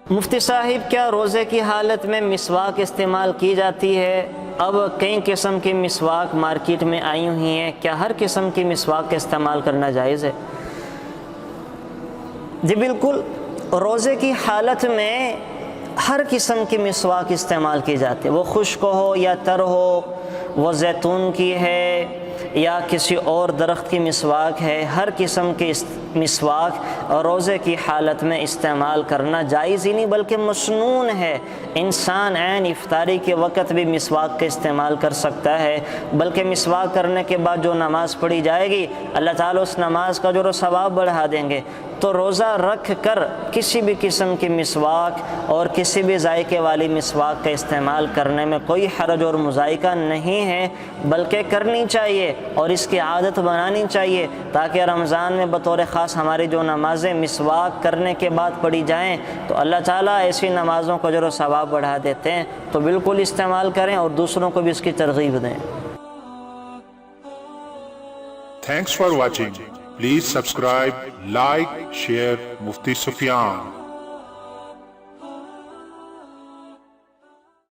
مفتی صاحب، کیا روزے کی حالت میں مسواک استعمال کی جاتی ہے؟ اب کئی قسم کی مسواک مارکیٹ میں آئی ہوئی ہیں، کیا ہر قسم کی مسواک کا استعمال کرنا جائز ہے؟ جی بالکل، روزے کی حالت میں ہر قسم کی مسواک استعمال کی جاتی ہے، وہ خشک ہو یا تر ہو، وہ زیتون کی ہے یا کسی اور درخت کی مسواک ہے، ہر قسم کی مسواک روزے کی حالت میں استعمال کرنا جائز ہی نہیں بلکہ مسنون ہے۔ انسان عین افطاری کے وقت بھی مسواک کا استعمال کر سکتا ہے، بلکہ مسواک کرنے کے بعد جو نماز پڑھی جائے گی اللہ تعالیٰ اس نماز کا جو ثواب بڑھا دیں گے۔ تو روزہ رکھ کر کسی بھی قسم کی مسواک اور کسی بھی ذائقے والی مسواک کا استعمال کرنے میں کوئی حرج اور مذائقہ نہیں ہے، بلکہ کرنی چاہیے اور اس کی عادت بنانی چاہیے، تاکہ رمضان میں بطور خاص ہماری جو نمازیں مسواک کرنے کے بعد پڑھی جائیں تو اللہ تعالیٰ ایسی نمازوں کو جو ثواب بڑھا دیتے ہیں۔ تو بالکل استعمال کریں اور دوسروں کو بھی اس کی ترغیب دیں۔ Thanks for watching. Please subscribe, like, share Mufti Sufyan.